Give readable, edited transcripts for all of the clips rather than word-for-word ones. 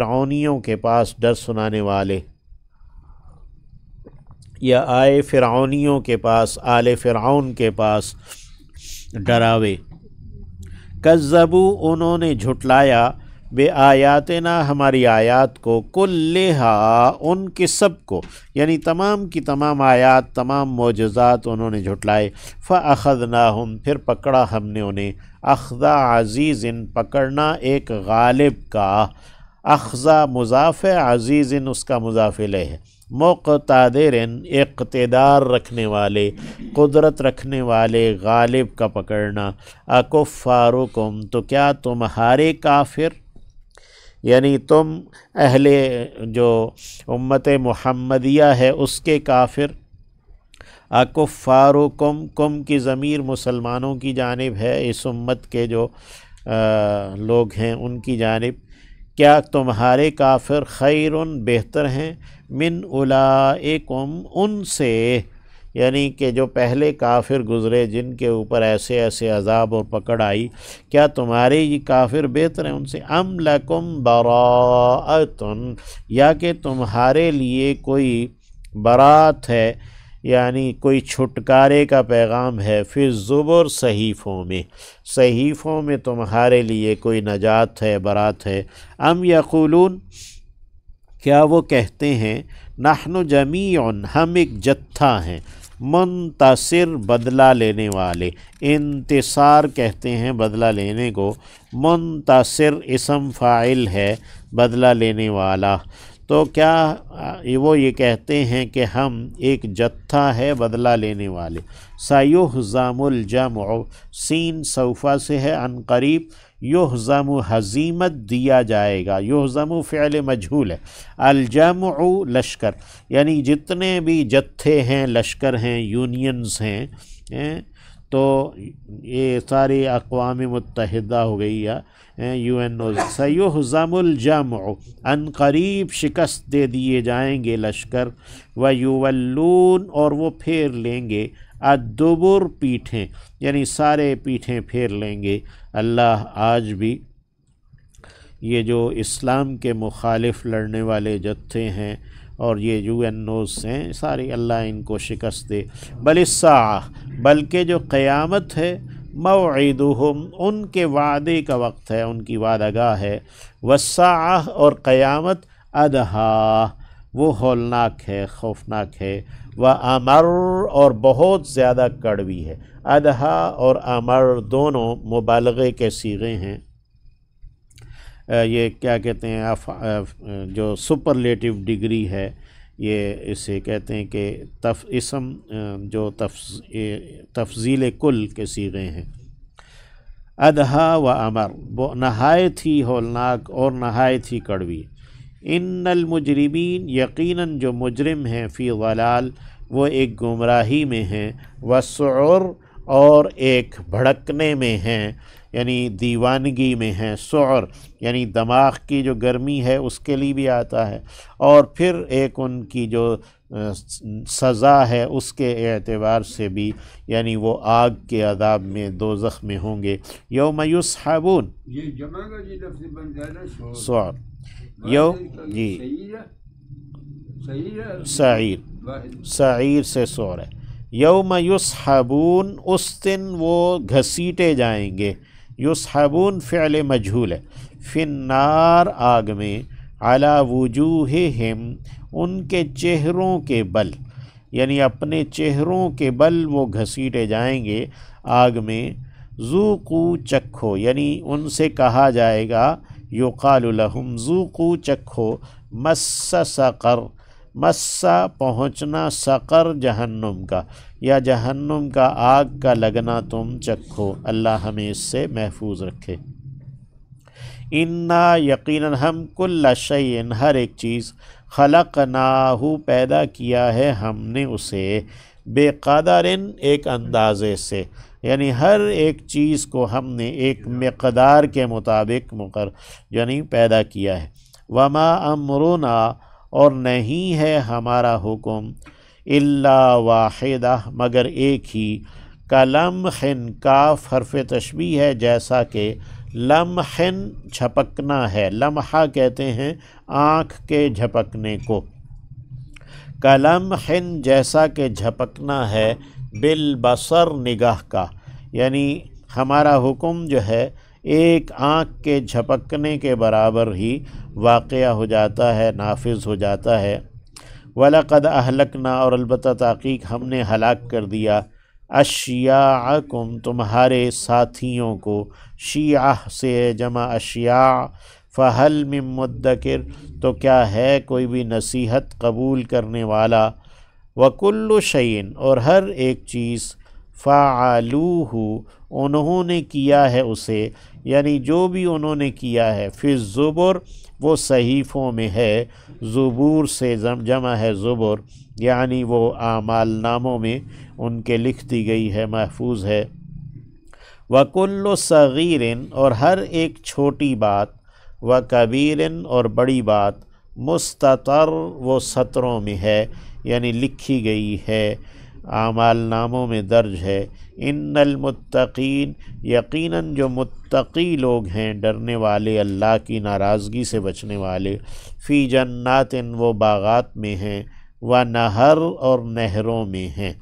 فرعونیوں کے پاس ڈر سنانے والے، یا آئے فرعونیوں کے پاس، آل فرعون کے پاس ڈراوے۔ کذبوا انہوں نے جھٹلایا، بے آیاتنا ہماری آیات کو، کلھا ان کے سب کو، یعنی تمام کی تمام آیات، تمام معجزات انہوں نے جھٹلائے۔ فأخذناہم پھر پکڑا ہم نے انہیں، اخذ عزیز پکڑنا ایک غالب کا، اخذ مضاف ہے، عزیز اس کا مضاف الیہ ہے، مقتدر اقتدار رکھنے والے، قدرت رکھنے والے، غالب کا پکڑنا۔ اکفارکم تو کیا تمہارے کافر، یعنی تم اہل جو امت محمدیہ ہے اس کے کافر، اکفارکم کم کی ضمیر مسلمانوں کی جانب ہے، اس امت کے جو لوگ ہیں ان کی جانب، کیا تمہارے کافر خیر بہتر ہیں، من اولئکم ان سے، یعنی کہ جو پہلے کافر گزرے جن کے اوپر ایسے ایسے عذاب اور پکڑ آئی، کیا تمہارے یہ کافر بہتر ہیں ان سے، ام لکم براءۃ یا کہ تمہارے لیے کوئی برات ہے، یعنی کوئی چھٹکارے کا پیغام ہے، فی الزبر صحیفوں میں، صحیفوں میں تمہارے لیے کوئی نجات ہے، برات ہے۔ ام یقولون کیا وہ کہتے ہیں، نحن جمیع ہم ایک جتھا ہیں، منتصر بدلہ لینے والے، انتصار کہتے ہیں بدلہ لینے کو، منتصر اسم فاعل ہے بدلہ لینے والا، تو کیا وہ یہ کہتے ہیں کہ ہم ایک جتھا ہے بدلہ لینے والے۔ سیہزم الجمع سین سوفا سے ہے، عن قریب، یہزم ہزیمت دیا جائے گا، یہزم فعل مجہول ہے، الجمع لشکر، یعنی جتنے بھی جتھے ہیں، لشکر ہیں، یونینز ہیں، تو یہ ساری اقوام متحدہ ہو گئی یا یو این او، سیہزم الجمع ان قریب شکست دے دیے جائیں گے لشکر، ویولون اور وہ پھیر لیں گے، الدبر پیٹھیں، یعنی سارے پیٹھیں پھیر لیں گے۔ اللہ آج بھی یہ جو اسلام کے مخالف لڑنے والے جتھے ہیں اور یہ یو این اوز ہیں، سارے اللہ ان کو شکست دے۔ بل الساعہ بلکہ جو قیامت ہے، موعدہم ان کے وعدے کا وقت ہے، ان کی وعدہ گاہ ہے، والساعہ اور قیامت ادہا وہ ہولناک ہے، خوفناک ہے، وامر اور بہت زیادہ کڑوی ہے۔ ادہا اور امر دونوں مبالغے کے صیغے ہیں، یہ کیا کہتے ہیں، جو سپرلیٹو ڈگری ہے، یہ اسے کہتے ہیں کہ اسم جو تفضیل کل کے صیغے ہیں۔ ادہا و امر نہایت ہی ہولناک اور نہایت ہی کڑوی۔ ان المجرمین یقیناً جو مجرم ہیں، فی ضلال وہ ایک گمراہی میں ہیں، وسعر اور ایک بھڑکنے میں ہیں، یعنی دیوانگی میں ہیں، سعر یعنی دماغ کی جو گرمی ہے اس کے لیے بھی آتا ہے، اور پھر ایک ان کی جو سزا ہے اس کے اعتبار سے بھی، یعنی وہ آگ کے عذاب میں، دوزخ میں ہوں گے۔ یوم یسحبون یہ جمع کا جی لفظ بن جائے نا سعر، جی سعیر سے سعر ہے۔ یوم یسحبون اس دن وہ گھسیٹے جائیں گے، یسحبون فعل مجہول ہے، فی النار آگ میں، علی وجوہہم ان کے چہروں کے بل، یعنی اپنے چہروں کے بل وہ گھسیٹے جائیں گے آگ میں، ذوقوا چکھو، یعنی ان سے کہا جائے گا، یقال لہم ذوقوا چکھو، مس سقر، مسا پہنچنا، سقر جہنم کا یا جہنم کا آگ کا لگنا تم چکھو، اللہ ہمیں اس سے محفوظ رکھے۔ انا یقیناً ہم کل شیء ہر ایک چیز، خلقناہ پیدا کیا ہے ہم نے اسے، بے قدر ایک اندازے سے، یعنی ہر ایک چیز کو ہم نے ایک مقدار کے مطابق یعنی پیدا کیا ہے۔ وما امرنا اور نہیں ہے ہمارا حکم، الا واحدہ مگر ایک ہی، کلمح کاف حرف تشبیہ ہے، جیسا کہ، لمحن جھپکنا ہے، لمحہ کہتے ہیں آنکھ کے جھپکنے کو، کلمحن جیسا کہ جھپکنا ہے، بالبصر نگاہ کا، یعنی ہمارا حکم جو ہے ایک آنکھ کے جھپکنے کے برابر ہی واقعہ ہو جاتا ہے، نافذ ہو جاتا ہے۔ وَلَقَدْ أَهْلَكْنَا، اور البتہ تحقیق ہم نے ہلاک کر دیا، اشیاعکم تمہارے ساتھیوں کو، شیعہ سے جمع اشیاع، فہل من مدکر تو کیا ہے کوئی بھی نصیحت قبول کرنے والا، وکل شیء اور ہر ایک چیز، فعلوہ انہوں نے کیا ہے اسے، یعنی جو بھی انہوں نے کیا ہے، فی الزبر وہ صحیفوں میں ہے، زبور سے جمع ہے زبر، یعنی وہ اعمال ناموں میں ان کے لکھ دی گئی ہے، محفوظ ہے۔ وَكُلُّ صَغِيرٍ اور ہر ایک چھوٹی بات، وَكَبِيرٍ اور بڑی بات، مستطر وہ سطروں میں ہے، یعنی لکھی گئی ہے، اعمال ناموں میں درج ہے۔ ان المتقین یقیناً جو متقی لوگ ہیں، ڈرنے والے، اللہ کی ناراضگی سے بچنے والے، فی جنات وہ باغات میں ہیں، ونہر اور نہروں میں ہیں،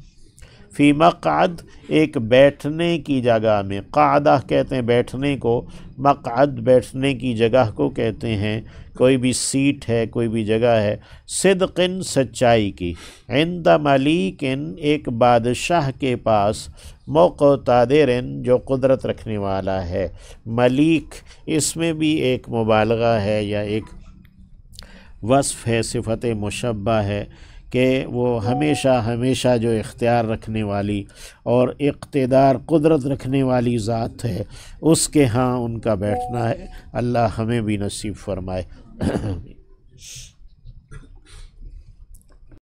فی مقعد ایک بیٹھنے کی جگہ میں، قعدہ کہتے ہیں بیٹھنے کو، مقعد بیٹھنے کی جگہ کو کہتے ہیں، کوئی بھی سیٹ ہے، کوئی بھی جگہ ہے، صدقن سچائی کی، عند ملیکن ایک بادشاہ کے پاس، مقتدرن جو قدرت رکھنے والا ہے۔ ملیک اس میں بھی ایک مبالغہ ہے یا ایک وصف ہے، صفت مشبہ ہے کہ وہ ہمیشہ جو اختیار رکھنے والی اور اقتدار قدرت رکھنے والی ذات ہے، اس کے ہاں ان کا بیٹھنا ہے۔ اللہ ہمیں بھی نصیب فرمائے۔